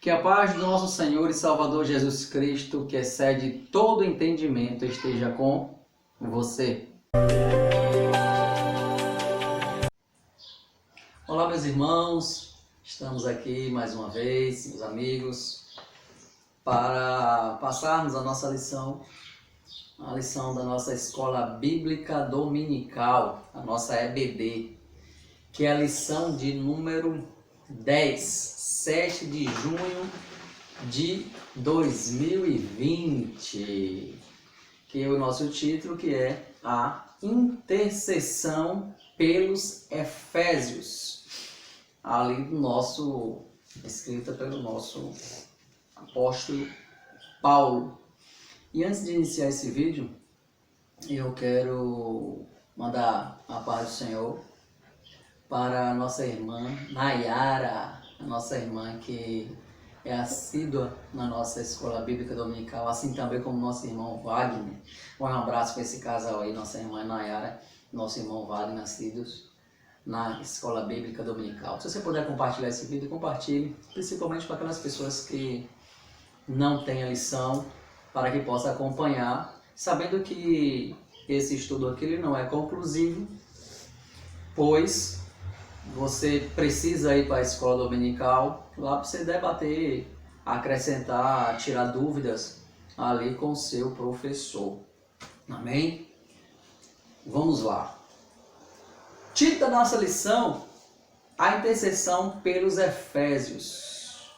Que a paz do nosso Senhor e Salvador Jesus Cristo, que excede todo entendimento, esteja com você. Olá, meus irmãos, estamos aqui mais uma vez, meus amigos, para passarmos a nossa lição, a lição da nossa Escola Bíblica Dominical, a nossa EBD, que é a lição de número 10, 7 de junho de 2020, que é o nosso título, que é a intercessão pelos Efésios, ali do nosso, escrita pelo nosso apóstolo Paulo. E antes de iniciar esse vídeo, eu quero mandar a paz do Senhor para a nossa irmã Nayara, a nossa irmã que é assídua na nossa Escola Bíblica Dominical, assim também como nosso irmão Wagner. Um abraço para esse casal aí, nossa irmã Nayara, nosso irmão Wagner, nascidos na Escola Bíblica Dominical. Se você puder compartilhar esse vídeo, compartilhe, principalmente para aquelas pessoas que não têm a lição, para que possa acompanhar, sabendo que esse estudo aqui ele não é conclusivo, pois você precisa ir para a escola dominical, lá para você debater, acrescentar, tirar dúvidas ali com o seu professor. Amém? Vamos lá. Título da nossa lição, a intercessão pelos Efésios.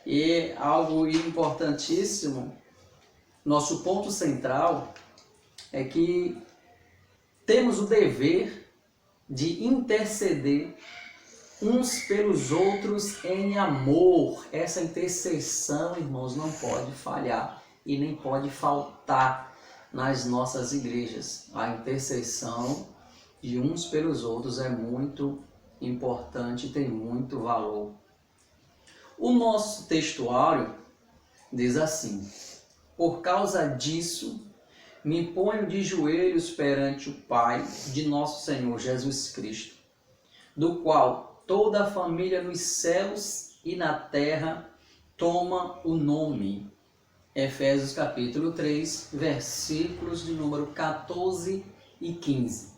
E algo importantíssimo, nosso ponto central é que temos o dever de interceder uns pelos outros em amor. Essa intercessão, irmãos, não pode falhar e nem pode faltar nas nossas igrejas. A intercessão de uns pelos outros é muito importante e tem muito valor. O nosso textuário diz assim: por causa disso, me ponho de joelhos perante o Pai de nosso Senhor Jesus Cristo, do qual toda a família nos céus e na terra toma o nome. Efésios capítulo 3, versículos de número 14 e 15.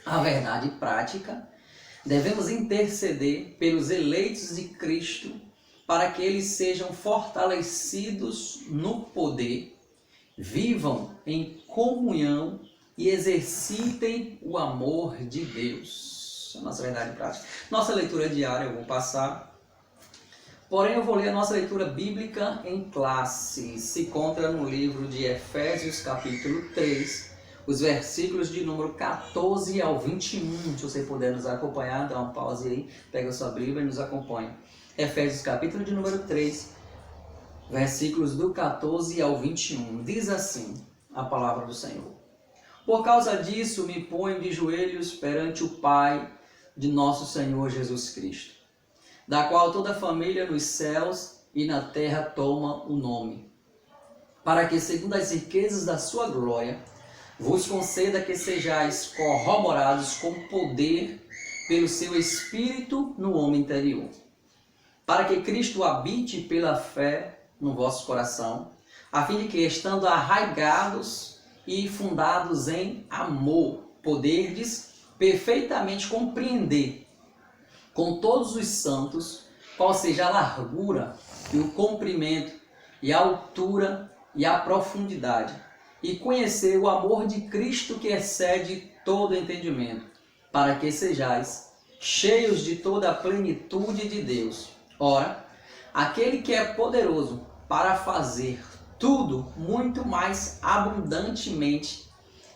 A verdade prática, devemos interceder pelos eleitos de Cristo para que eles sejam fortalecidos no poder, vivam em comunhão e exercitem o amor de Deus. É a nossa verdade prática. Nossa leitura diária eu vou passar, porém eu vou ler a nossa leitura bíblica em classe. Se encontra no livro de Efésios capítulo 3, os versículos de número 14 ao 21. Se você puder nos acompanhar, dá uma pausa aí, pega a sua Bíblia e nos acompanha. Efésios capítulo de número 3, versículos do 14 ao 21. Diz assim a palavra do Senhor: por causa disso me ponho de joelhos perante o Pai de nosso Senhor Jesus Cristo, da qual toda a família nos céus e na terra toma o nome, para que, segundo as riquezas da sua glória, vos conceda que sejais corroborados com poder pelo seu Espírito no homem interior, para que Cristo habite pela fé no vosso coração, a fim de que, estando arraigados e fundados em amor, poderdes perfeitamente compreender com todos os santos qual seja a largura e o comprimento e a altura e a profundidade, e conhecer o amor de Cristo que excede todo entendimento, para que sejais cheios de toda a plenitude de Deus. Ora, aquele que é poderoso para fazer tudo muito mais abundantemente,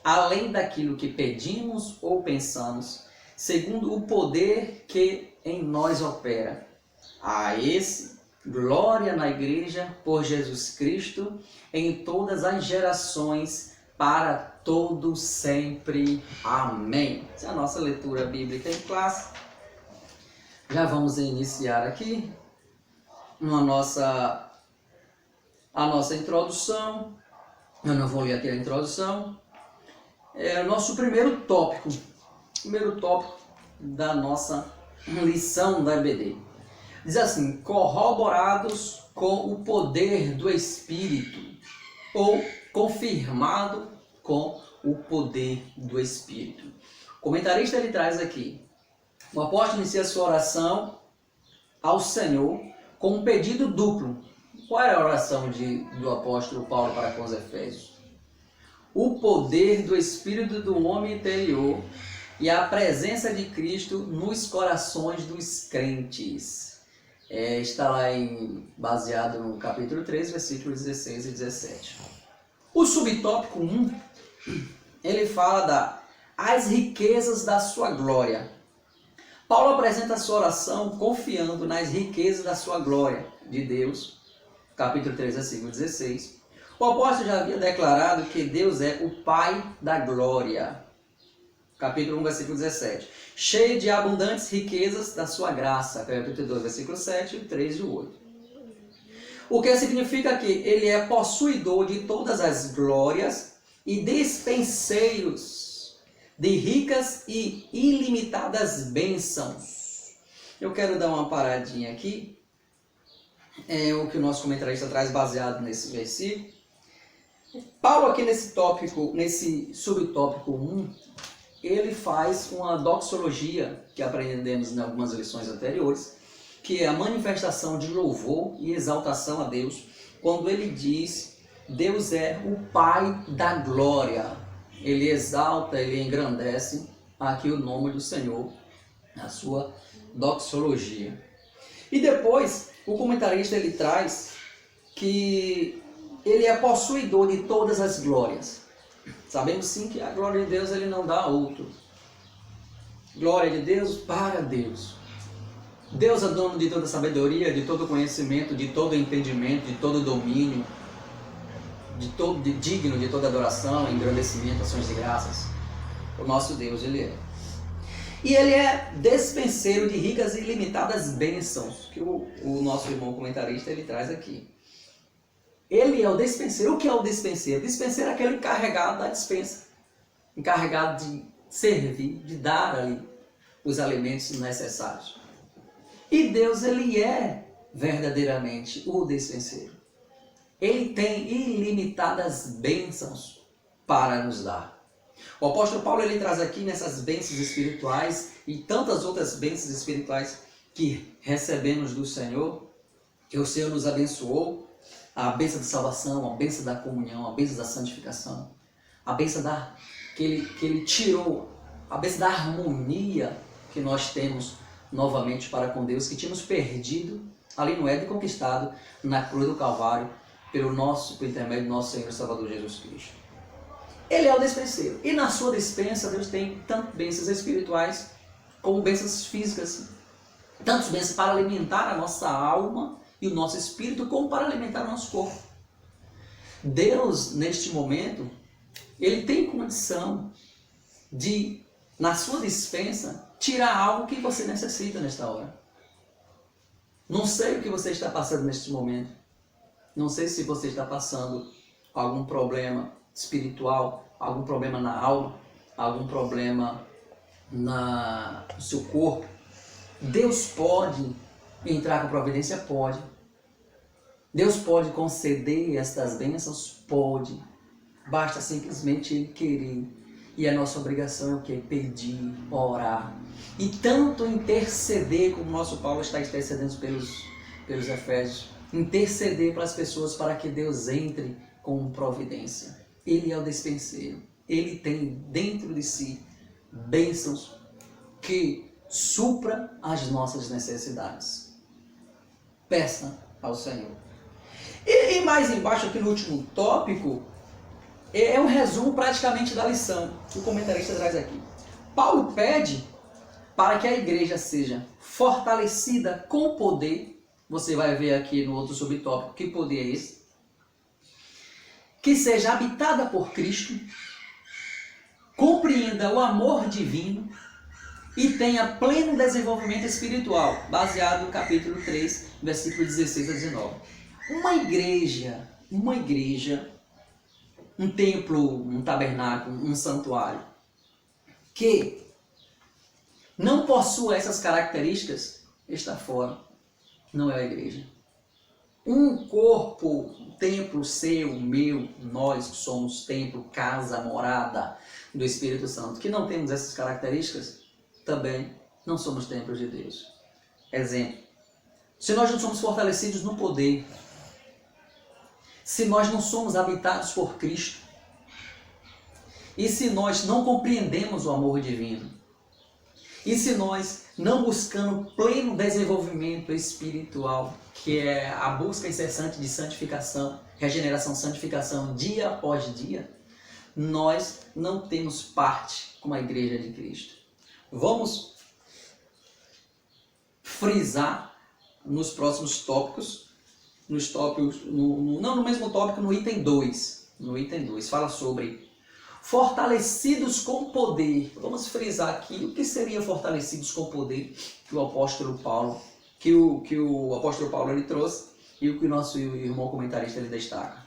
além daquilo que pedimos ou pensamos, segundo o poder que em nós opera. A esse, glória na igreja por Jesus Cristo, em todas as gerações, para todo sempre. Amém. Essa é a nossa leitura bíblica em classe. Já vamos iniciar aqui a nossa introdução. Eu não vou ler aqui a introdução. É o nosso primeiro tópico da nossa lição da EBD. Diz assim, corroborados com o poder do Espírito, ou confirmado com o poder do Espírito. O comentarista ele traz aqui, o apóstolo inicia sua oração ao Senhor com um pedido duplo. Qual era a oração do apóstolo Paulo para com os Efésios? O poder do Espírito do homem interior e a presença de Cristo nos corações dos crentes. Está lá baseado no capítulo 3, versículos 16 e 17. O subtópico 1, ele fala as riquezas da sua glória. Paulo apresenta a sua oração confiando nas riquezas da sua glória de Deus, capítulo 3, versículo 16. O apóstolo já havia declarado que Deus é o Pai da glória, capítulo 1, versículo 17. Cheio de abundantes riquezas da sua graça, capítulo 2, versículo 7, 3 e 8. O que significa que ele é possuidor de todas as glórias e dispenseiros de ricas e ilimitadas bênçãos. Eu quero dar uma paradinha aqui. O que o nosso comentarista traz baseado nesse versículo. Paulo aqui nesse subtópico 1, ele faz uma doxologia que aprendemos em algumas lições anteriores, que é a manifestação de louvor e exaltação a Deus, quando ele diz, Deus é o Pai da glória. Ele exalta, ele engrandece aqui o nome do Senhor, na sua doxologia. E depois, o comentarista ele traz que ele é possuidor de todas as glórias. Sabemos sim que a glória de Deus ele não dá a outro. Glória de Deus para Deus. Deus é dono de toda sabedoria, de todo conhecimento, de todo entendimento, de todo domínio, digno de toda adoração, engrandecimento, ações de graças. O nosso Deus, ele é. E ele é despenseiro de ricas e ilimitadas bênçãos, que o nosso irmão comentarista ele traz aqui. Ele é o despenseiro. O que é o despenseiro? O despenseiro é aquele encarregado da despensa, encarregado de servir, de dar ali os alimentos necessários. E Deus, ele é verdadeiramente o despenseiro. Ele tem ilimitadas bênçãos para nos dar. O apóstolo Paulo ele traz aqui nessas bênçãos espirituais e tantas outras bênçãos espirituais que recebemos do Senhor, que o Senhor nos abençoou, a bênção da salvação, a bênção da comunhão, a bênção da santificação, a bênção que ele tirou, a bênção da harmonia que nós temos novamente para com Deus, que tínhamos perdido ali no Éden, conquistado na cruz do Calvário pelo intermédio do nosso Senhor e Salvador Jesus Cristo. Ele é o despenseiro. E na sua despensa, Deus tem tanto bênçãos espirituais como bênçãos físicas. Tantas bênçãos para alimentar a nossa alma e o nosso espírito, como para alimentar o nosso corpo. Deus, neste momento, ele tem condição de, na sua despensa, tirar algo que você necessita nesta hora. Não sei o que você está passando neste momento. Não sei se você está passando algum problema espiritual, algum problema na alma, algum problema no seu corpo. Deus pode entrar com providência? Pode. Deus pode conceder estas bênçãos? Pode. Basta simplesmente Ele querer. E a nossa obrigação é o quê? Pedir, orar. E tanto interceder, como o nosso Paulo está intercedendo pelos Efésios. Interceder para as pessoas para que Deus entre com providência. Ele é o despenseiro. Ele tem dentro de si bênçãos que supram as nossas necessidades. Peça ao Senhor. E mais embaixo, aqui no último tópico, é um resumo praticamente da lição que o comentarista traz aqui. Paulo pede para que a igreja seja fortalecida com poder. Você vai ver aqui no outro subtópico que poder é esse. Que seja habitada por Cristo, compreenda o amor divino e tenha pleno desenvolvimento espiritual, baseado no capítulo 3, versículo 16 a 19. Uma igreja, um templo, um tabernáculo, um santuário, que não possua essas características, está fora. não é a igreja. Um corpo, templo seu, meu, nós que somos templo, casa, morada do Espírito Santo, que não temos essas características, também não somos templos de Deus. Exemplo, se nós não somos fortalecidos no poder, se nós não somos habitados por Cristo, e se nós não compreendemos o amor divino, e se nós não buscamos pleno desenvolvimento espiritual, que é a busca incessante de santificação, regeneração, santificação, dia após dia, nós não temos parte com a Igreja de Cristo. Vamos frisar nos próximos tópicos, não no mesmo tópico, no item 2. No item 2 fala sobre fortalecidos com poder. Vamos frisar aqui o que seria fortalecidos com poder que o apóstolo Paulo, que o apóstolo Paulo ele trouxe e o que o nosso irmão comentarista ele destaca.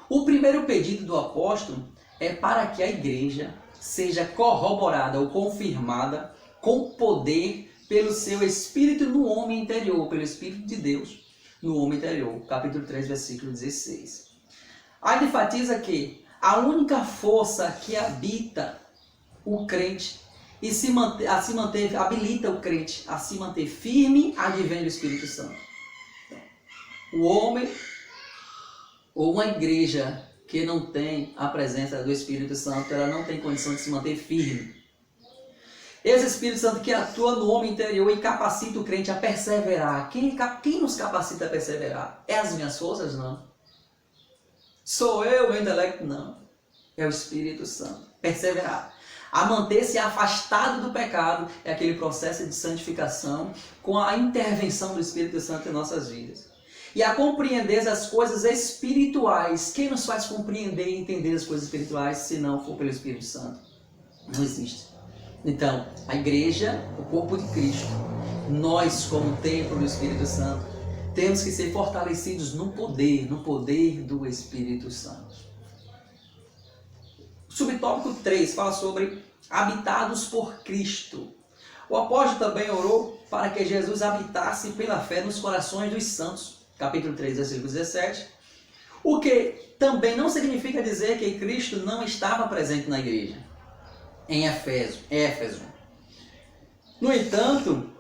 O primeiro pedido do apóstolo é para que a igreja seja corroborada ou confirmada com poder pelo seu Espírito no homem interior, pelo Espírito de Deus no homem interior. Capítulo 3, versículo 16. Aí enfatiza que a única força que habita o crente e habilita o crente a se manter firme advém do Espírito Santo. O homem ou uma igreja que não tem a presença do Espírito Santo, ela não tem condição de se manter firme. Esse Espírito Santo que atua no homem interior e capacita o crente a perseverar. Quem nos capacita a perseverar? É as minhas forças? Não. Sou eu, meu intelecto? Não. É o Espírito Santo. Perseverar. A manter-se afastado do pecado é aquele processo de santificação com a intervenção do Espírito Santo em nossas vidas. E a compreender as coisas espirituais. Quem nos faz compreender e entender as coisas espirituais se não for pelo Espírito Santo? Não existe. Então, a igreja, o corpo de Cristo, nós como templo do Espírito Santo, temos que ser fortalecidos no poder do Espírito Santo. Subtópico 3 fala sobre habitados por Cristo. O apóstolo também orou para que Jesus habitasse pela fé nos corações dos santos. Capítulo 3, versículo 17. O que também não significa dizer que Cristo não estava presente na igreja. Em Éfeso. No entanto,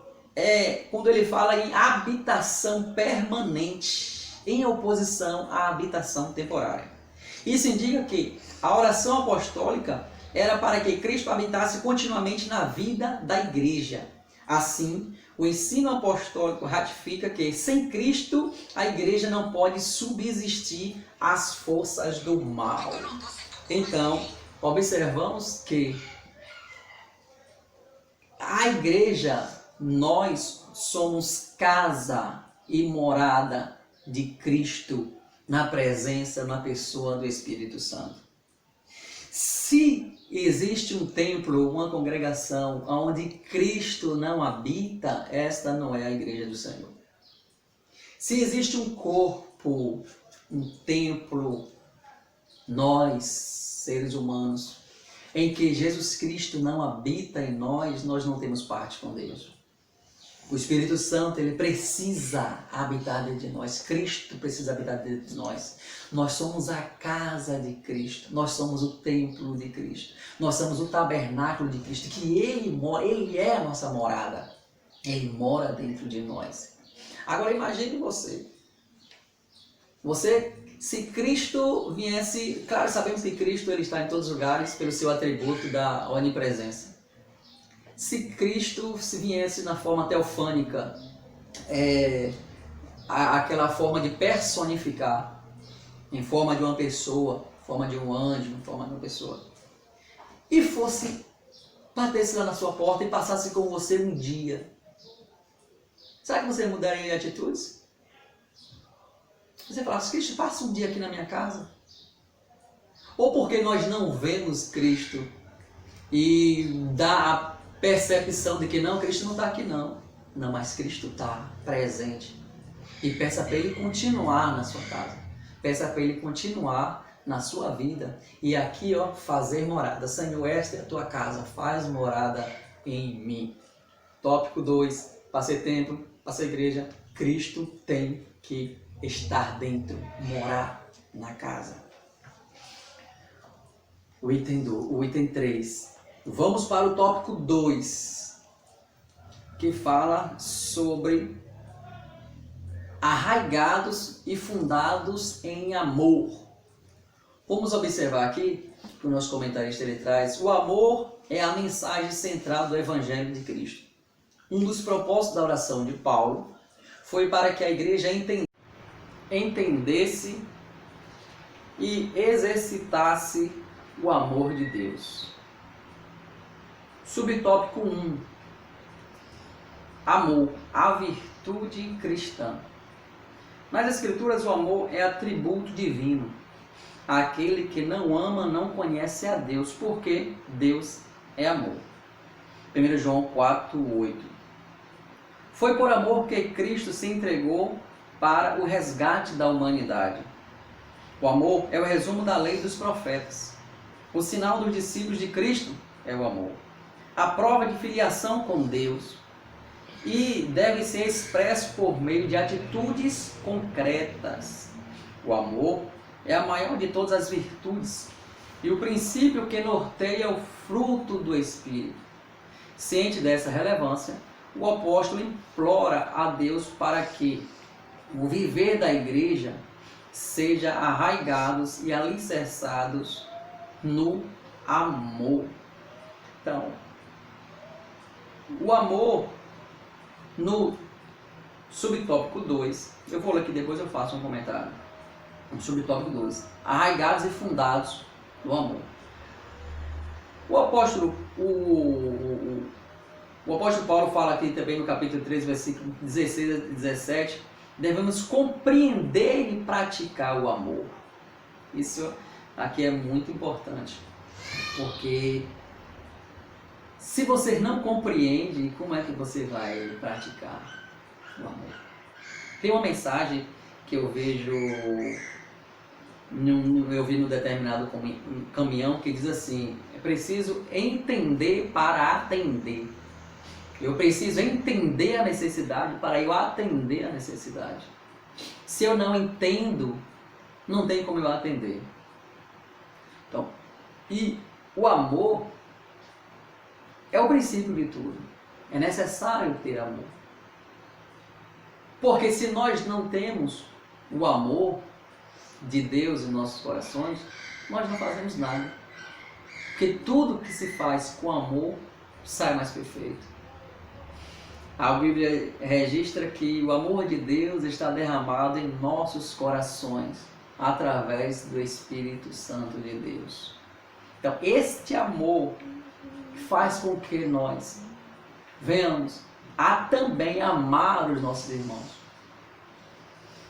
quando ele fala em habitação permanente, em oposição à habitação temporária. Isso indica que a oração apostólica era para que Cristo habitasse continuamente na vida da igreja. Assim, o ensino apostólico ratifica que sem Cristo a igreja não pode subsistir às forças do mal. Então, observamos que a igreja, nós somos casa e morada de Cristo na presença, na pessoa do Espírito Santo. Se existe um templo, uma congregação onde Cristo não habita, esta não é a igreja do Senhor. Se existe um corpo, um templo, nós, seres humanos, em que Jesus Cristo não habita em nós, nós não temos parte com Deus. O Espírito Santo, ele precisa habitar dentro de nós. Cristo precisa habitar dentro de nós. Nós somos a casa de Cristo. Nós somos o templo de Cristo. Nós somos o tabernáculo de Cristo, que Ele é a nossa morada. Ele mora dentro de nós. Agora imagine você. Se Cristo viesse... Claro, sabemos que Cristo ele está em todos os lugares pelo seu atributo da onipresença. Se Cristo viesse na forma teofânica, aquela forma de personificar, em forma de uma pessoa, em forma de um anjo, em forma de uma pessoa, e batesse lá na sua porta e passasse com você um dia, será que você mudaria de atitudes? Você falasse, Cristo, passa um dia aqui na minha casa? Ou porque nós não vemos Cristo e dá a percepção de que não, Cristo não está aqui não. Não, mas Cristo está presente. E peça para Ele continuar na sua casa. Peça para Ele continuar na sua vida. E aqui, fazer morada. Senhor, esta é a tua casa, faz morada em mim. Tópico 2, para ser templo, para ser igreja, Cristo tem que estar dentro, morar na casa. O item 3. Vamos para o tópico 2, que fala sobre arraigados e fundados em amor. Vamos observar aqui que o nosso comentarista ele traz: o amor é a mensagem central do Evangelho de Cristo. Um dos propósitos da oração de Paulo foi para que a igreja entendesse e exercitasse o amor de Deus. Subtópico 1. Amor, a virtude cristã. Nas Escrituras, o amor é atributo divino. Aquele que não ama não conhece a Deus, porque Deus é amor. 1 João 4:8. Foi por amor que Cristo se entregou para o resgate da humanidade. O amor é o resumo da lei dos profetas. O sinal dos discípulos de Cristo é o amor. A prova de filiação com Deus. E deve ser expresso por meio de atitudes concretas. O amor é a maior de todas as virtudes e o princípio que norteia o fruto do Espírito. Ciente dessa relevância, o apóstolo implora a Deus para que o viver da igreja seja arraigados e alicerçados no amor. Então, o amor, no subtópico 2, eu vou ler aqui, depois eu faço um comentário. No subtópico 2, arraigados e fundados no amor. O apóstolo Paulo fala aqui também no capítulo 3, versículo 16 a 17, devemos compreender e praticar o amor. Isso aqui é muito importante, porque se você não compreende, como é que você vai praticar o amor? Tem uma mensagem que eu vejo, eu vi no determinado caminhão, que diz assim: é preciso entender para atender. Eu preciso entender a necessidade para eu atender a necessidade. Se eu não entendo, não tem como eu atender. Então, e o amor é o princípio de tudo. É necessário ter amor. Porque se nós não temos o amor de Deus em nossos corações, nós não fazemos nada. Porque tudo que se faz com amor sai mais perfeito. A Bíblia registra que o amor de Deus está derramado em nossos corações através do Espírito Santo de Deus. Então, este amor faz com que nós venhamos a também amar os nossos irmãos.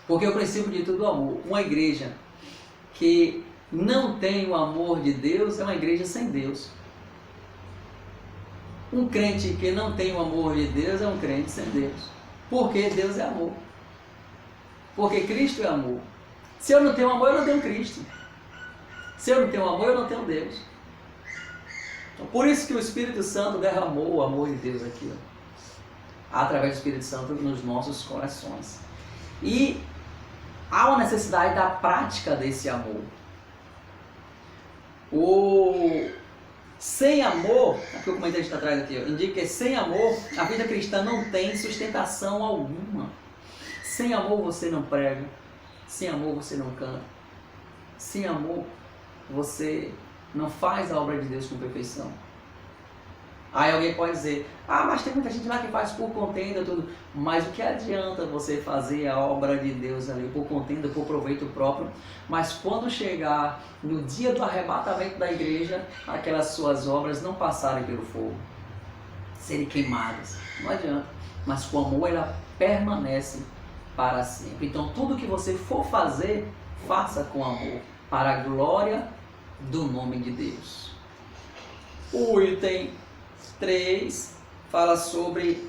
Porque o princípio de tudo é o amor. Uma igreja que não tem o amor de Deus é uma igreja sem Deus. Um crente que não tem o amor de Deus é um crente sem Deus. Porque Deus é amor. Porque Cristo é amor. Se eu não tenho amor, eu não tenho Cristo. Se eu não tenho amor, eu não tenho Deus. Então, por isso que o Espírito Santo derramou o amor de Deus aqui, através do Espírito Santo nos nossos corações. E há uma necessidade da prática desse amor. Sem amor, aqui o comentarista atrás aqui, indica que sem amor a vida cristã não tem sustentação alguma. Sem amor você não prega, sem amor você não canta, sem amor você não faz a obra de Deus com perfeição. Aí alguém pode dizer: ah, mas tem muita gente lá que faz por contenda, tudo. Mas o que adianta você fazer a obra de Deus ali por contenda, por proveito próprio, mas quando chegar no dia do arrebatamento da igreja, aquelas suas obras não passarem pelo fogo, serem queimadas? Não adianta. Mas com amor ela permanece para sempre. Então tudo que você for fazer, faça com amor, para a glória do nome de Deus. O item 3 fala sobre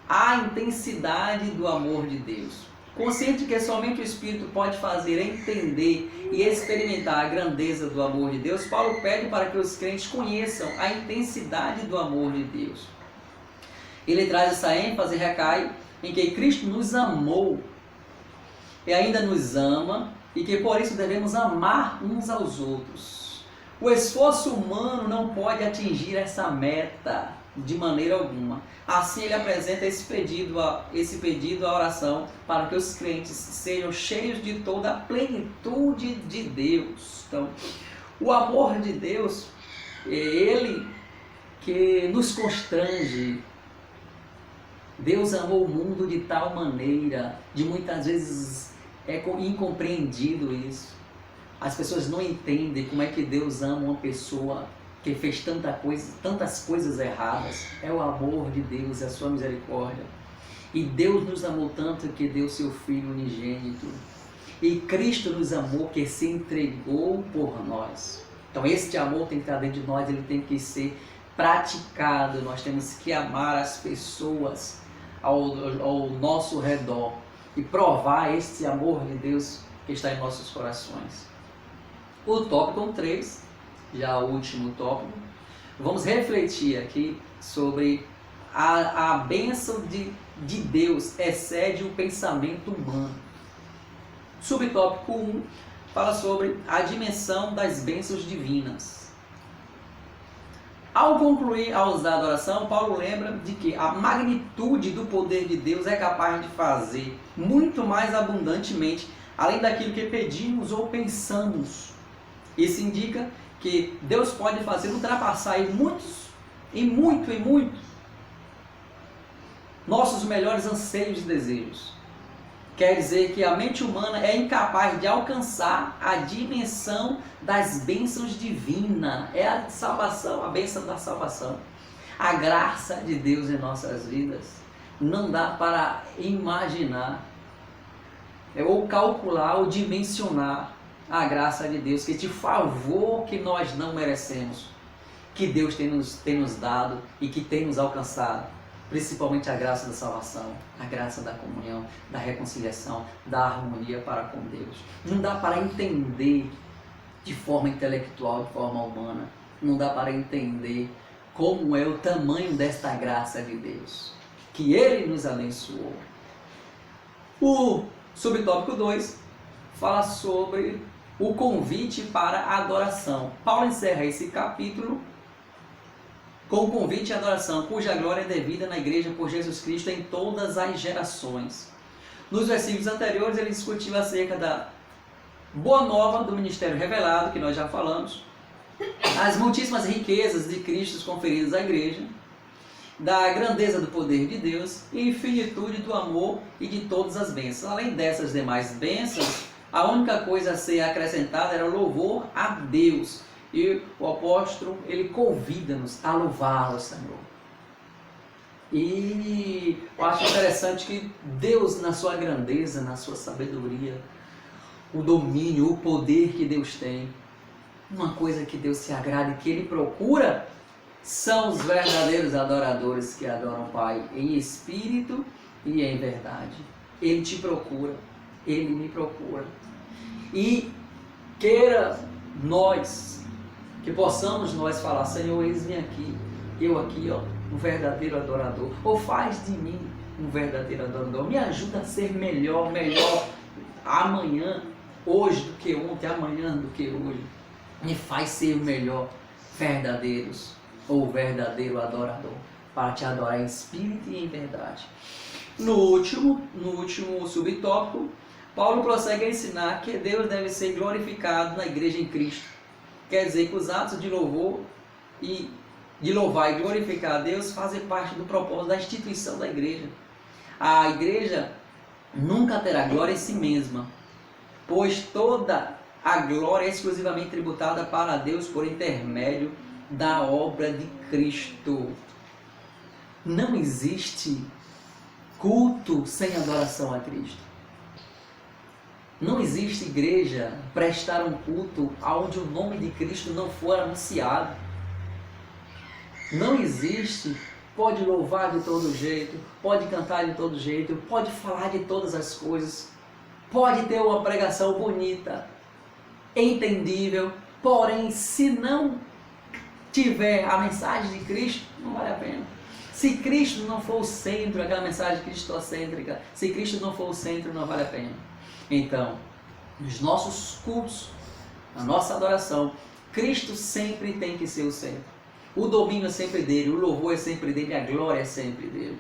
a intensidade do amor de Deus. Consciente que somente o Espírito pode fazer entender e experimentar a grandeza do amor de Deus, Paulo pede para que os crentes conheçam a intensidade do amor de Deus. Ele traz essa ênfase, recai em que Cristo nos amou e ainda nos ama e que por isso devemos amar uns aos outros. O esforço humano não pode atingir essa meta de maneira alguma. Assim ele apresenta esse pedido à oração para que os crentes sejam cheios de toda a plenitude de Deus. Então, o amor de Deus é ele que nos constrange. Deus amou o mundo de tal maneira, de muitas vezes é incompreendido isso. As pessoas não entendem como é que Deus ama uma pessoa que fez tantas coisas erradas. É o amor de Deus, é a sua misericórdia. E Deus nos amou tanto que deu seu Filho unigênito. E Cristo nos amou que se entregou por nós. Então este amor tem que estar dentro de nós, ele tem que ser praticado. Nós temos que amar as pessoas ao nosso redor e provar este amor de Deus que está em nossos corações. O tópico 3, já o último tópico, vamos refletir aqui sobre a bênção de Deus excede o pensamento humano. Subtópico 1 fala sobre a dimensão das bênçãos divinas. Ao concluir a usar a oração, Paulo lembra de que a magnitude do poder de Deus é capaz de fazer muito mais abundantemente, além daquilo que pedimos ou pensamos. Isso indica que Deus pode fazer ultrapassar em muito nossos melhores anseios e desejos. Quer dizer que a mente humana é incapaz de alcançar a dimensão das bênçãos divinas. É a salvação, a bênção da salvação. A graça de Deus em nossas vidas não dá para imaginar, ou calcular, ou dimensionar a graça de Deus, que de favor que nós não merecemos, que Deus tem nos dado e que tem nos alcançado. Principalmente a graça da salvação, a graça da comunhão, da reconciliação, da harmonia para com Deus. Não dá para entender de forma intelectual, de forma humana. Não dá para entender como é o tamanho desta graça de Deus, que Ele nos abençoou. O subtópico 2 fala sobre o convite para a adoração. Paulo encerra esse capítulo com o convite à adoração, cuja glória é devida na igreja por Jesus Cristo em todas as gerações. Nos versículos anteriores ele discutiu acerca da boa nova do ministério revelado, que nós já falamos, as muitíssimas riquezas de Cristo conferidas à igreja, da grandeza do poder de Deus e infinitude do amor e de todas as bênçãos. Além dessas demais bênçãos, a única coisa a ser acrescentada era o louvor a Deus. E o apóstolo, ele convida-nos a louvá-lo, Senhor. E eu acho interessante que Deus, na sua grandeza, na sua sabedoria, o domínio, o poder que Deus tem, uma coisa que Deus se agrada e que Ele procura, são os verdadeiros adoradores que adoram o Pai em espírito e em verdade. Ele te procura, Ele me procura. E queira nós, que possamos nós falar, Senhor, eis-me aqui, eu aqui, um verdadeiro adorador. Ou faz de mim um verdadeiro adorador. Me ajuda a ser melhor amanhã, hoje do que ontem, amanhã do que hoje. Me faz ser o melhor verdadeiros ou verdadeiro adorador, para te adorar em espírito e em verdade. No último subtópico, Paulo prossegue a ensinar que Deus deve ser glorificado na igreja em Cristo. Quer dizer que os atos de louvor e de louvar e glorificar a Deus fazem parte do propósito da instituição da igreja. A igreja nunca terá glória em si mesma, pois toda a glória é exclusivamente tributada para Deus por intermédio da obra de Cristo. Não existe culto sem adoração a Cristo. Não existe igreja prestar um culto onde o nome de Cristo não for anunciado. Não existe, pode louvar de todo jeito, pode cantar de todo jeito, pode falar de todas as coisas, pode ter uma pregação bonita, entendível, porém, se não tiver a mensagem de Cristo, não vale a pena. Se Cristo não for o centro, aquela mensagem cristocêntrica, se Cristo não for o centro, não vale a pena. Então, nos nossos cultos, na nossa adoração, Cristo sempre tem que ser o centro. O domínio é sempre dele, o louvor é sempre dele, a glória é sempre dele.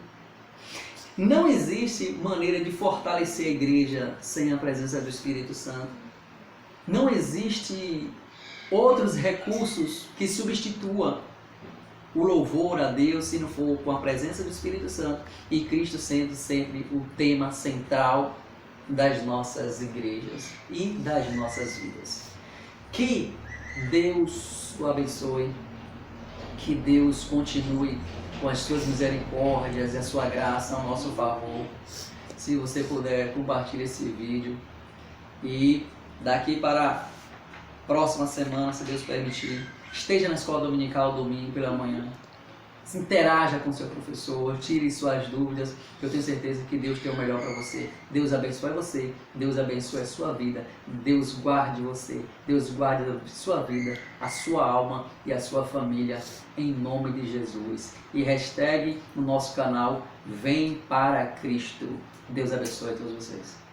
Não existe maneira de fortalecer a igreja sem a presença do Espírito Santo. Não existe outros recursos que substituam o louvor a Deus se não for com a presença do Espírito Santo e Cristo sendo sempre o tema central das nossas igrejas e das nossas vidas. Que Deus o abençoe, que Deus continue com as suas misericórdias e a sua graça ao nosso favor. Se você puder, compartilhe esse vídeo e daqui para a próxima semana, se Deus permitir, esteja na escola dominical domingo pela manhã. Se interaja com seu professor, tire suas dúvidas, eu tenho certeza que Deus tem o melhor para você. Deus abençoe você, Deus abençoe a sua vida, Deus guarde você, Deus guarde a sua vida, a sua alma e a sua família, em nome de Jesus. E hashtag no nosso canal, Vem para Cristo. Deus abençoe a todos vocês.